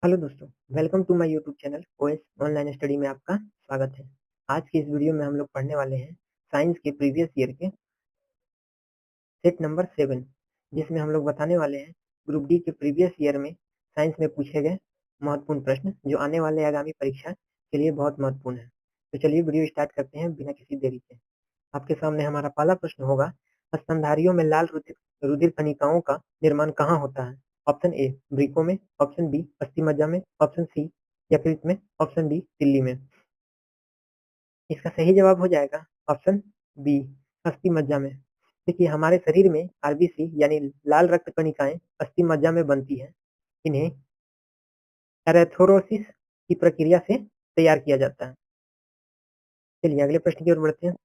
Hello दोस्तों, welcome to my YouTube channel OS online study में आपका स्वागत है। आज की इस वीडियो में हम लोग पढ़ने वाले हैं साइंस के प्रीवियस ईयर के सेट नंबर 7, जिसमें हम लोग बताने वाले हैं ग्रुप डी के प्रीवियस ईयर में साइंस में पूछे गए महत्वपूर्ण प्रश्न जो आने वाले आगामी परीक्षा के लिए बहुत महत्वपूर्ण है। तो चलिए वीडियो स्टार्ट करते हैं बिना किसी देरी के। आपके सामने हमारा पहला प्रश्न होगा, स्तनधारियों में लाल रुधिर रुधिर कणिकाओं का निर्माण कहाँ होता है? ऑप्शन ए वृक्कों में, ऑप्शन बी अस्थिमज्जा में, ऑप्शन सी यकृत में, ऑप्शन डी तिल्ली में। इसका सही जवाब हो जाएगा ऑप्शन बी अस्थिमज्जा में। देखिए हमारे शरीर में आरबीसी यानी लाल रक्त कणिकाएं अस्थिमज्जा में बनती है। इन्हें एरेथ्रोसिस की प्रक्रिया से तैयार किया जाता है। चलिए अगले प्रश्न की ओर बढ़ते हैं।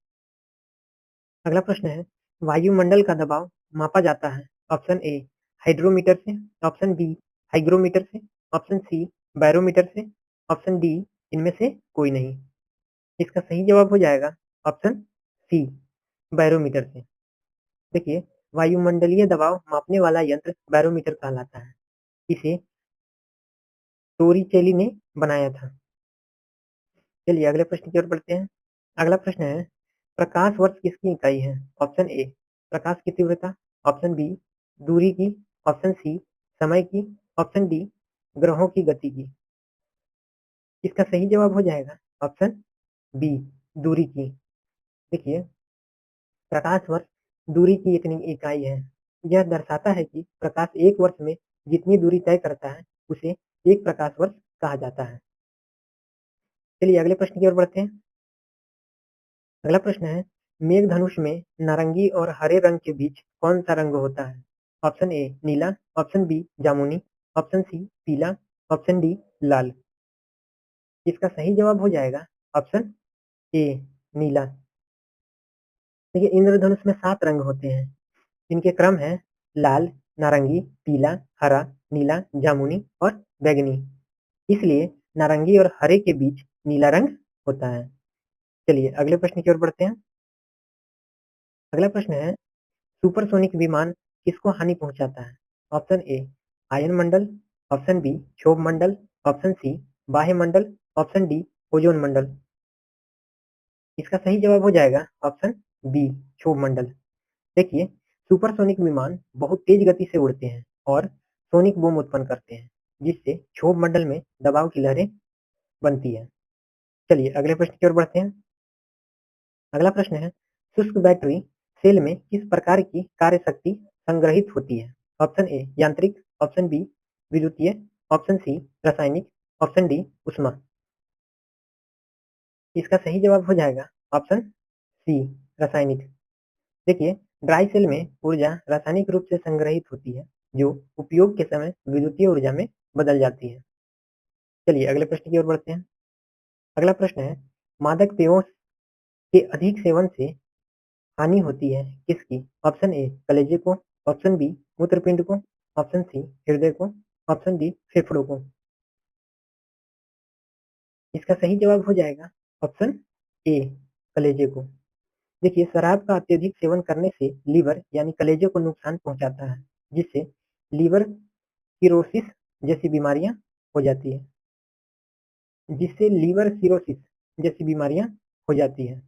अगला प्रश्न है, वायुमंडल का दबाव मापा जाता है? ऑप्शन ए हाइड्रोमीटर से, ऑप्शन बी हाइग्रोमीटर से, ऑप्शन सी बैरोमीटर से, ऑप्शन डी इनमें से कोई नहीं। इसका सही जवाब हो जाएगा ऑप्शन सी बैरोमीटर से। देखिए वायुमंडलीय दबाव मापने वाला यंत्र बैरोमीटर कहलाता है। इसे टोरिचेली ने बनाया था। चलिए अगले प्रश्न की ओर बढ़ते हैं। अगला प्रश्न है, प्रकाश वर्ष किसकी इकाई है? ऑप्शन ए प्रकाश की तीव्रता, ऑप्शन बी दूरी की, ऑप्शन सी समय की, ऑप्शन डी ग्रहों की गति की। इसका सही जवाब हो जाएगा ऑप्शन बी दूरी की। देखिए प्रकाश वर्ष दूरी की एक इकाई है। यह दर्शाता है कि प्रकाश एक वर्ष में जितनी दूरी तय करता है उसे एक प्रकाश वर्ष कहा जाता है। चलिए अगले प्रश्न की ओर बढ़ते हैं। अगला प्रश्न है, मेघधनुष में नारंगी और हरे रंग के बीच कौन सा रंग होता है? ऑप्शन ए नीला, ऑप्शन बी जामुनी, ऑप्शन सी पीला, ऑप्शन डी लाल। इसका सही जवाब हो जाएगा ऑप्शन ए नीला। देखिए इंद्रधनुष में 7 रंग होते हैं। इनके क्रम है लाल, नारंगी, पीला, हरा, नीला, जामुनी और बैंगनी। इसलिए नारंगी और हरे के बीच नीला रंग होता है। चलिए अगले प्रश्न की ओर बढ़ते हैं। अगला प्रश्न है, सुपरसोनिक विमान किसको हानि पहुंचाता है? ऑप्शन ए आयन मंडल, ऑप्शन बी क्षोभ मंडल, ऑप्शन सी बाह्य मंडल, ऑप्शन डी ओजोन मंडल। इसका सही जवाब हो जाएगा ऑप्शन बी क्षोभ मंडल। देखिए सुपरसोनिक विमान बहुत तेज गति से उड़ते हैं और सोनिक बूम उत्पन्न करते हैं, जिससे क्षोभ मंडल में दबाव की लहरें बनती है। चलिए अगले प्रश्न की ओर बढ़ते हैं। अगला प्रश्न है, शुष्क बैटरी सेल में किस प्रकार की कार्य शक्ति संग्रहित होती है? ऑप्शन ए यांत्रिक, ऑप्शन बी विद्युतीय, ऑप्शन सी रासायनिक, ऑप्शन डी उष्मा। इसका सही जवाब हो जाएगा ऑप्शन सी रासायनिक। देखिए ड्राई सेल में ऊर्जा रासायनिक रूप से संग्रहित होती है, जो उपयोग के समय विद्युतीय ऊर्जा में बदल जाती है। चलिए अगले प्रश्न की ओर बढ़ते हैं। अगला प्रश्न है, मादक पेयों के अधिक सेवन से हानि होती है किसकी? ऑप्शन ए कलेजे को, ऑप्शन बी मूत्रपिंड को, ऑप्शन सी हृदय को, ऑप्शन डी फेफड़ों को। इसका सही जवाब हो जाएगा ऑप्शन ए कलेजे को। देखिए शराब का अत्यधिक सेवन करने से लीवर यानी कलेजे को नुकसान पहुंचाता है, जिससे लीवर सिरोसिस जैसी बीमारियां हो जाती है जिससे लीवर सिरोसिस जैसी बीमारियां हो जाती है।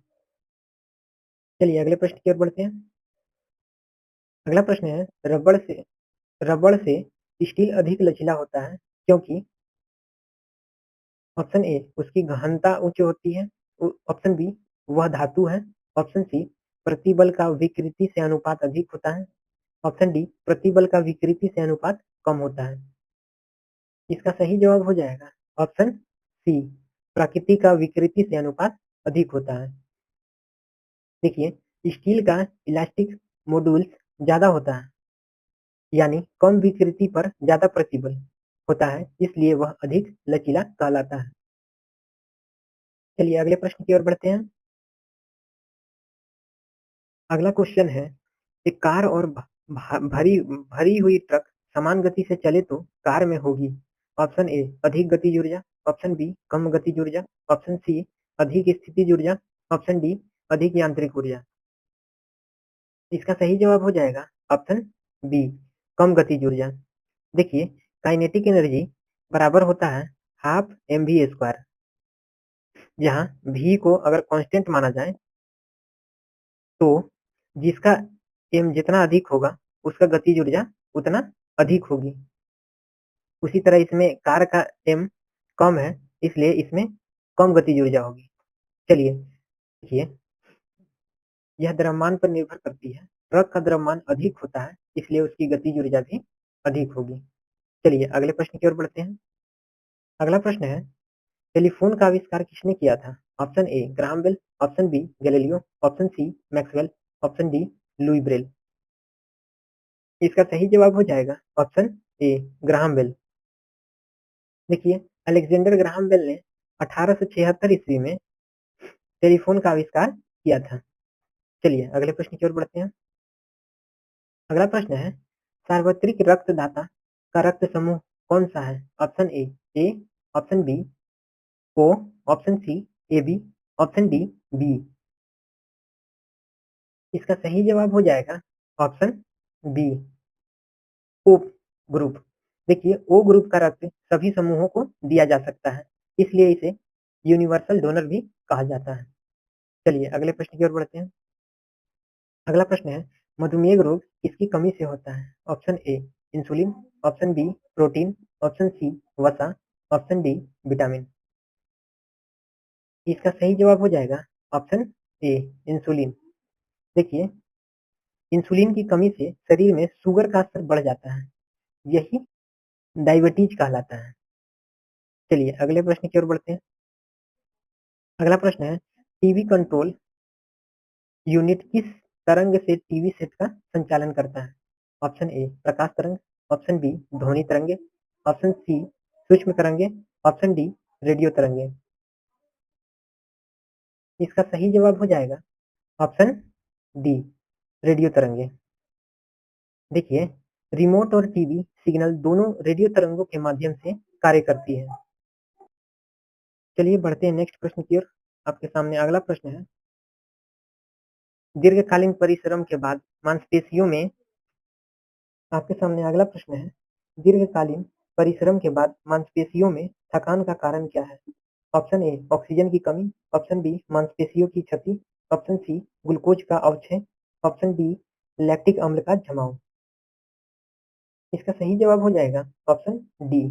चलिए अगले प्रश्न की ओर बढ़ते हैं। अगला प्रश्न है, रबड़ से स्टील अधिक लचीला होता है क्योंकि? ऑप्शन ए उसकी गहनता उच्च होती है, ऑप्शन बी वह धातु है, ऑप्शन सी प्रतिबल का विकृति से अनुपात अधिक होता है, ऑप्शन डी प्रतिबल का विकृति से अनुपात कम होता है। इसका सही जवाब हो जाएगा ऑप्शन सी प्रकृति का विकृति से अनुपात अधिक होता है। देखिए स्टील का इलास्टिक मॉड्यूल्स ज्यादा होता है, यानी कम विकृति पर ज्यादा प्रतिबल होता है, इसलिए वह अधिक लचीला कहलाता है। चलिए अगले प्रश्न की ओर बढ़ते हैं। अगला क्वेश्चन है, एक कार और भरी भरी हुई ट्रक समान गति से चले तो कार में होगी? ऑप्शन ए अधिक गतिज ऊर्जा, ऑप्शन बी कम गतिज ऊर्जा, ऑप्शन सी अधिक स्थितिज ऊर्जा, ऑप्शन डी अधिक यांत्रिक ऊर्जा। इसका सही जवाब हो जाएगा ऑप्शन बी कम गतिज ऊर्जा। देखिए काइनेटिक एनर्जी बराबर होता है हाफ mv², जहाँ v को अगर कांस्टेंट माना जाए तो जिसका m जितना अधिक होगा उसका गतिज ऊर्जा उतना अधिक होगी। उसी तरह इसमें कार का m कम है, इसलिए इसमें कम गतिज ऊर्जा होगी। चलिए देखिए, यह द्रव्यमान पर निर्भर करती है। ट्रक का द्रव्यमान अधिक होता है, इसलिए उसकी गतिज ऊर्जा भी अधिक होगी। चलिए अगले प्रश्न की ओर बढ़ते हैं। अगला प्रश्न है, टेलीफोन का आविष्कार किसने किया था? Option A Graham Bell, option B Galileo, option C Maxwell, option D Louis Braille. इसका सही जवाब हो जाएगा ऑप्शन ए ग्राहम बेल। देखिए, अलेक्जेंडर ग्राहम बेल ने 1876 ईस्वी में टेलीफोन का आविष्कार किया था। चलिए अगले प्रश्न की ओर बढ़ते हैं। अगला प्रश्न है, सार्वत्रिक रक्तदाता का रक्त समूह कौन सा है? Option A, option B O, option C A B, option D B. इसका सही जवाब हो जाएगा ऑप्शन बी ओ ग्रुप। देखिए, ओ ग्रुप का रक्त सभी समूहों को दिया जा सकता है, इसलिए इसे यूनिवर्सल डोनर भी कहा जाता है। चलिए अगले प्रश्न की ओर बढ़ते हैं। अगला प्रश्न है, मधुमेह रोग किसकी कमी से होता है? Option A insulin, option B protein, option C वसा, ऑप्शन डी विटामिन। इसका सही जवाब हो जाएगा ऑप्शन ए इंसुलिन। देखिए, इंसुलिन की कमी से शरीर में शुगर का स्तर बढ़ जाता है, यही डायबिटीज कहलाता है। चलिए अगले प्रश्न की ओर बढ़ते हैं। अगला प्रश्न है, टीवी कंट्रोल यूनिट किस तरंग से टीवी सेट का संचालन करता है? ऑप्शन ए प्रकाश तरंग, ऑप्शन बी ध्वनि तरंगे, ऑप्शन सी सूक्ष्म तरंगे, ऑप्शन डी रेडियो तरंगे। इसका सही जवाब हो जाएगा ऑप्शन डी रेडियो तरंगे। देखिए, रिमोट और टीवी सिग्नल दोनों रेडियो तरंगों के माध्यम से कार्य करती है। चलिए बढ़ते हैं नेक्स्ट प्रश्न की ओर। आपके सामने अगला प्रश्न है, दीर्घकालीन परिश्रम के बाद मांसपेशियों में आपके सामने अगला प्रश्न है, दीर्घकालीन परिश्रम के बाद मांसपेशियों में थकान का कारण क्या है? ऑप्शन ए ऑक्सीजन की कमी, ऑप्शन बी मांसपेशियों की क्षति, ऑप्शन सी ग्लूकोज का अवक्षय, ऑप्शन डी लैक्टिक अम्ल का जमाव। इसका सही जवाब हो जाएगा ऑप्शन डी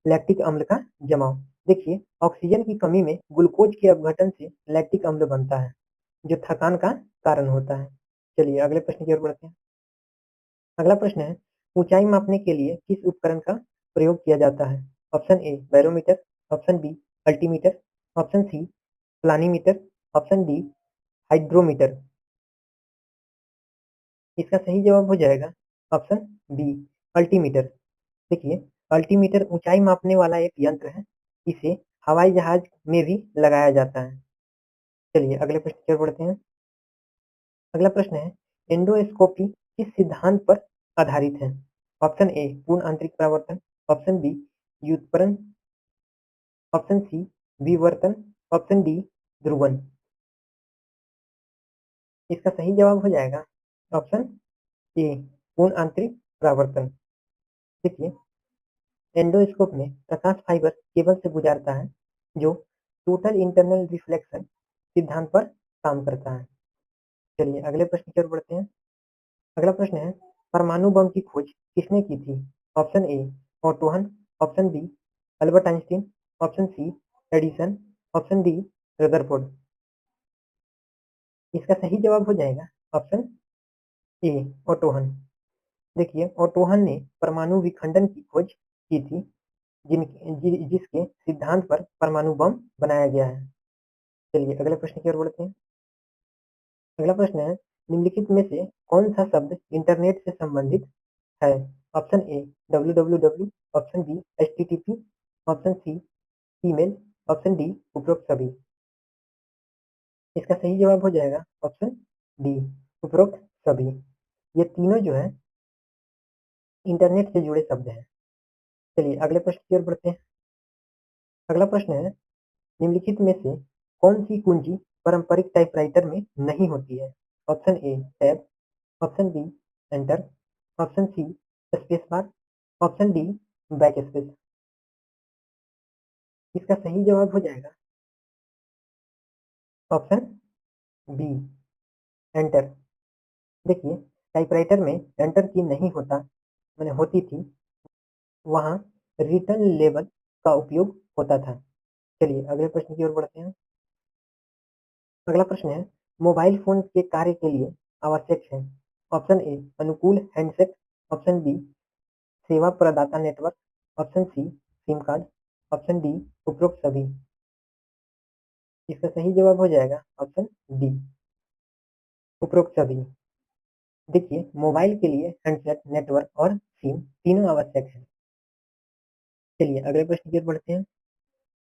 लैक्टिक अम्ल का जमाव। देखिए, ऑक्सीजन की कमी में ग्लूकोज के अपघटन से लैक्टिक अम्ल बनता है, जो थकान का कारण होता है। चलिए अगले प्रश्न की ओर बढ़ते हैं। अगला प्रश्न है, ऊंचाई मापने के लिए किस उपकरण का प्रयोग किया जाता है? Option A barometer, option B altimeter, option C planimeter, option D hydrometer. इसका सही जवाब हो जाएगा ऑप्शन बी अल्टीमीटर। देखिए, अल्टीमीटर ऊंचाई मापने वाला एक यंत्र है, इसे हवाई जहाज में भी लगाया जाता है। चलिए अगले प्रश्न की ओर बढ़ते हैं। अगला प्रश्न है, एंडोस्कोपी किस सिद्धांत पर आधारित है? ऑप्शन ए पूर्ण आंतरिक परावर्तन, ऑप्शन बी व्युत्पन्न, ऑप्शन सी विवर्तन, ऑप्शन डी ध्रुवन। इसका सही जवाब हो जाएगा ऑप्शन ए पूर्ण आंतरिक परावर्तन। देखिए, एंडोस्कोप में प्रकाश फाइबर केबल से गुजरता है, जो टोटल इंटरनल रिफ्लेक्शन सिद्धांत पर काम करता है। चलिए अगले प्रश्न की ओर बढ़ते हैं। अगला प्रश्न है, परमाणु बम की खोज किसने की थी? Option A Otto Hahn, option B Albert Einstein, option C Edison, option D Rutherford. इसका सही जवाब हो जाएगा ऑप्शन ए ऑटो हन। देखिए, ऑटो हन ने परमाणु विखंडन की खोज की थी, जिसके सिद्धांत पर परमाणु बम बनाया गया है। चलिए अगले प्रश्न की ओर बढ़ते हैं। अगला प्रश्न है, निम्नलिखित में से कौन सा शब्द इंटरनेट से संबंधित है? Option A www, option B http, option C email, option D उपरोक्त सभी। इसका सही जवाब हो जाएगा ऑप्शन डी उपरोक्त सभी। ये तीनों जो है इंटरनेट से जुड़े शब्द हैं। चलिए अगले प्रश्न की ओर बढ़ते हैं। अगला प्रश्न है, निम्नलिखित में से कौन सी कुंजी पारंपरिक टाइपराइटर में नहीं होती है? Option A tab, option B enter, option C space bar, option D backspace. इसका सही जवाब हो जाएगा ऑप्शन बी, एंटर। देखिए, टाइपराइटर में एंटर की नहीं होता, मैंने होती थी, वहाँ रिटर्न लेबल का उपयोग होता था। चलिए अगले प्रश्न की ओर बढ़ते हैं। अगला प्रश्न है, मोबाइल फोन के कार्य के लिए आवश्यक है। ऑप्शन ए अनुकूल हैंडसेट, ऑप्शन बी सेवा प्रदाता network, option C SIM card, option D उपरोक्त सभी। इसका सही जवाब हो जाएगा ऑप्शन डी, उपरोक्त सभी। देखिए, मोबाइल के लिए हैंडसेट, नेटवर्क और सिम तीनों आवश्यक है। चलिए अगले प्रश्न की ओर बढ़ते हैं।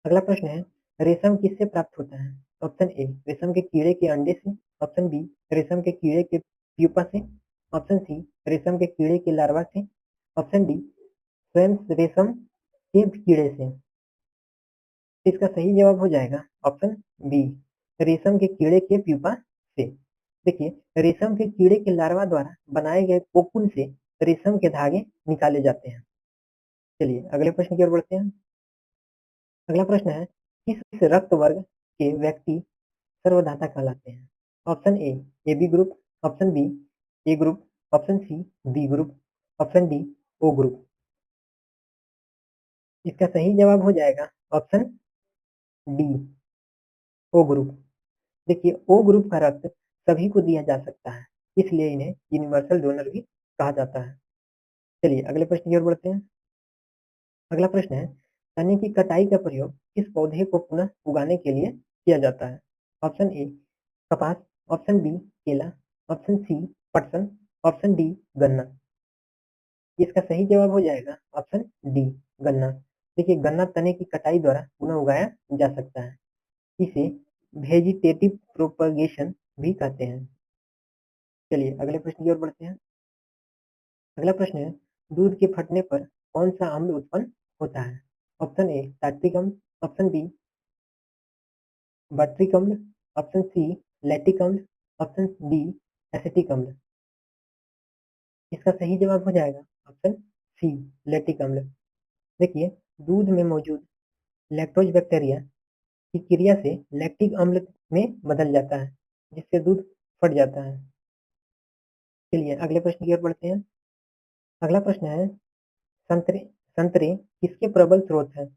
अगला प्रश्न है, रेशम किससे प्राप्त होता है। ऑप्शन ए रेशम के कीड़े के अंडे से, ऑप्शन बी रेशम के कीड़े के प्यूपा से, ऑप्शन सी रेशम के कीड़े के लार्वा से, ऑप्शन डी स्वयं रेशम के कीड़े से। इसका सही जवाब हो जाएगा ऑप्शन बी, रेशम के कीड़े के प्यूपा से। देखिए, रेशम के कीड़े के लार्वा द्वारा बनाए गए कोकून से रेशम के धागे निकाले जाते हैं। चलिए अगले प्रश्न की ओर बढ़ते हैं। अगला प्रश्न है, किस रक्त वर्ग के व्यक्ति सर्वदाता कहलाते हैं। Option A A B group, option B A group, option C B group, option D O group. इसका सही जवाब हो जाएगा ऑप्शन डी, ओ ग्रुप। देखिए, ओ ग्रुप का रक्त सभी को दिया जा सकता है, इसलिए इन्हें यूनिवर्सल डोनर भी कहा जाता है। चलिए अगले प्रश्न की ओर बढ़ते हैं। अगला प्रश्न है, तने की कटाई का प्रयोग किस पौधे को पुनः उगाने के लिए किया जाता है। ऑप्शन ए कपास, ऑप्शन बी केला, ऑप्शन सी पटसन, ऑप्शन डी गन्ना। इसका सही जवाब हो जाएगा ऑप्शन डी, गन्ना। देखिए, गन्ना तने की कटाई द्वारा पुनः उगाया जा सकता है, इसे वेजिटेटिव प्रोपगेशन भी कहते हैं। चलिए अगले प्रश्न की ओर बढ़ते हैं। अगला प्रश्न है, दूध के फटने पर कौन सा अम्ल उत्पन्न होता है। ऑप्शन ए सात्विक अम्ल, ऑप्शन बी बर्ट्रिक अम्ल, ऑप्शन सी लैक्टिक अम्ल, ऑप्शन डी एसिटिक अम्ल। इसका सही जवाब हो जाएगा ऑप्शन सी, लैक्टिक अम्ल। देखिए, दूध में मौजूद लैक्टोज बैक्टीरिया की क्रिया से लैक्टिक अम्ल में बदल जाता है, जिससे दूध फट जाता है। चलिए अगले प्रश्न की ओर बढ़ते हैं। अगला प्रश्न है, संतरे संतरे किसके प्रबल स्रोत हैं।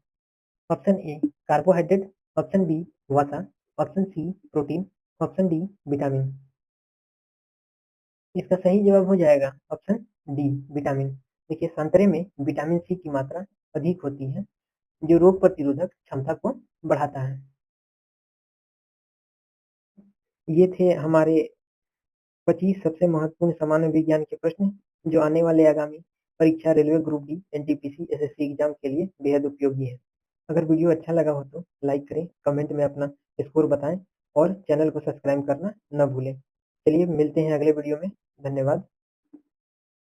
Option A carbohydrate, option B वसा, option C protein, option D vitamin. इसका सही जवाब हो जाएगा ऑप्शन डी, विटामिन। देखिए, संतरे में विटामिन सी की मात्रा अधिक होती है, जो रोग प्रतिरोधक क्षमता को बढ़ाता है। ये थे हमारे 25 सबसे महत्वपूर्ण सामान्य विज्ञान के प्रश्न, जो आने वाले आगामी परीक्षा railway group D, NTPC, SSC exam के लिए बेहद उपयोगी है। अगर वीडियो अच्छा लगा हो तो लाइक करें, कमेंट में अपना स्कोर बताएं और चैनल को सब्सक्राइब करना न भूलें। चलिए मिलते हैं अगले वीडियो में। धन्यवाद।